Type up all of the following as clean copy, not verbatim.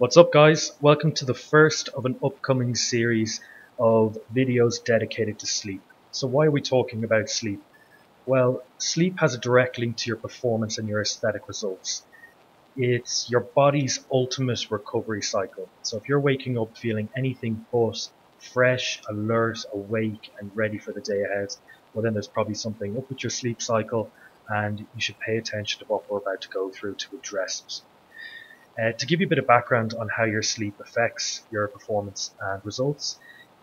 What's up, guys? Welcome to the first of an upcoming series of videos dedicated to sleep. So why are we talking about sleep? Well, sleep has a direct link to your performance and your aesthetic results. It's your body's ultimate recovery cycle. So if you're waking up feeling anything but fresh, alert, awake, and ready for the day ahead, well then there's probably something up with your sleep cycle and you should pay attention to what we're about to go through to address it. To give you a bit of background on how your sleep affects your performance and results,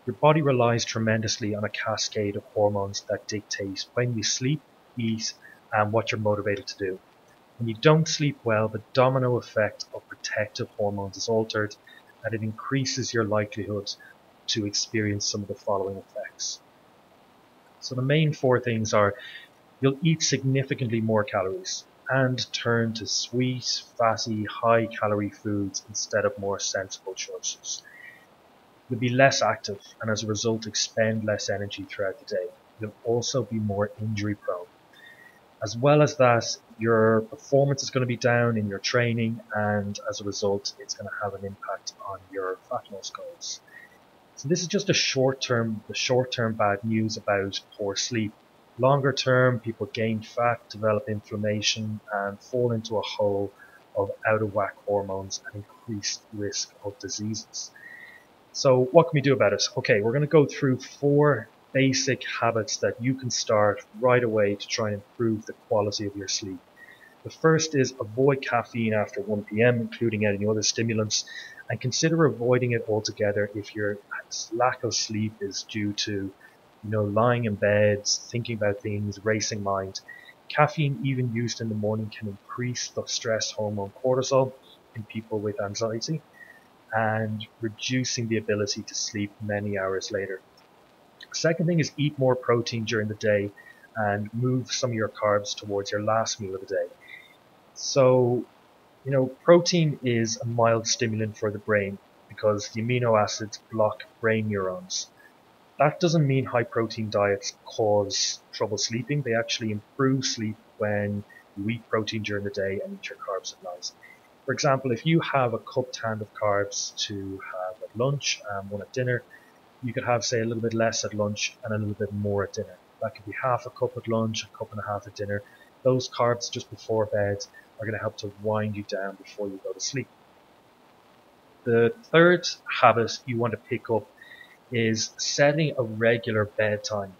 your body relies tremendously on a cascade of hormones that dictate when you sleep, eat, and what you're motivated to do. When you don't sleep well, the domino effect of protective hormones is altered, and it increases your likelihood to experience some of the following effects. So the main four things are: you'll eat significantly more calories and turn to sweet, fatty, high-calorie foods instead of more sensible choices. You'll be less active and as a result expend less energy throughout the day. You'll also be more injury prone. As well as that, your performance is going to be down in your training, and as a result it's going to have an impact on your fat loss goals. So this is just the short term bad news about poor sleep. Longer term, people gain fat, develop inflammation, and fall into a hole of out of whack hormones and increased risk of diseases. So what can we do about it? Okay, we're going to go through 4 basic habits that you can start right away to try and improve the quality of your sleep. The first is avoid caffeine after 1 p.m., including any other stimulants, and consider avoiding it altogether if your lack of sleep is due to, lying in bed, thinking about things, racing mind. Caffeine, even used in the morning, can increase the stress hormone cortisol in people with anxiety and reducing the ability to sleep many hours later. Second thing is eat more protein during the day and move some of your carbs towards your last meal of the day. So, protein is a mild stimulant for the brain because the amino acids block brain neurons. That doesn't mean high protein diets cause trouble sleeping. They actually improve sleep when you eat protein during the day and eat your carbs at night. For example, if you have a cupped hand of carbs to have at lunch and one at dinner, you could have, say, a little bit less at lunch and a little bit more at dinner. That could be half a cup at lunch, a cup and a half at dinner. Those carbs just before bed are going to help to wind you down before you go to sleep. The third habit you want to pick up is setting a regular bedtime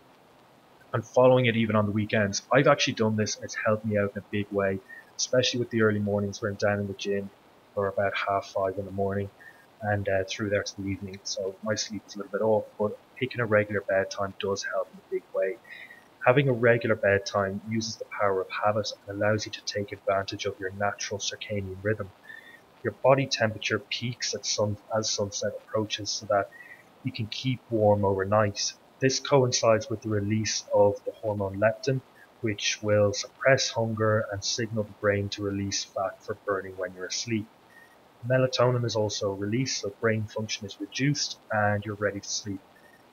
and following it even on the weekends. I've actually done this and it's helped me out in a big way, especially with the early mornings when I'm down in the gym for about 5:30 in the morning and through there to the evening. So my sleep is a little bit off, but picking a regular bedtime does help in a big way. Having a regular bedtime uses the power of habit and allows you to take advantage of your natural circadian rhythm. Your body temperature peaks as sunset approaches so that you can keep warm overnight. This coincides with the release of the hormone leptin, which will suppress hunger and signal the brain to release fat for burning when you're asleep. Melatonin is also released, so brain function is reduced and you're ready to sleep.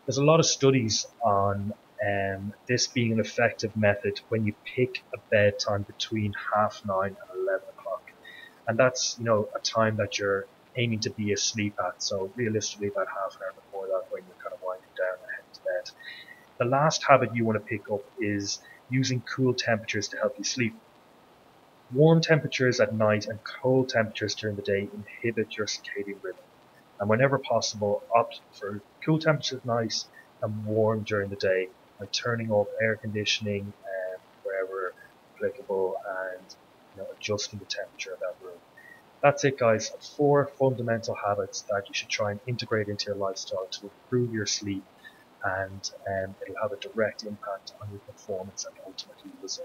There's a lot of studies on this being an effective method when you pick a bedtime between 9:30 and 11 o'clock. And that's, a time that you're aiming to be asleep at. So realistically about half an hour before that when you're kind of winding down and heading to bed. The last habit you want to pick up is using cool temperatures to help you sleep. Warm temperatures at night and cold temperatures during the day inhibit your circadian rhythm. And whenever possible, opt for cool temperatures at night and warm during the day by turning off air conditioning wherever applicable and adjusting the temperature of that room. That's it, guys. 4 fundamental habits that you should try and integrate into your lifestyle to improve your sleep, and it'll have a direct impact on your performance and ultimately results.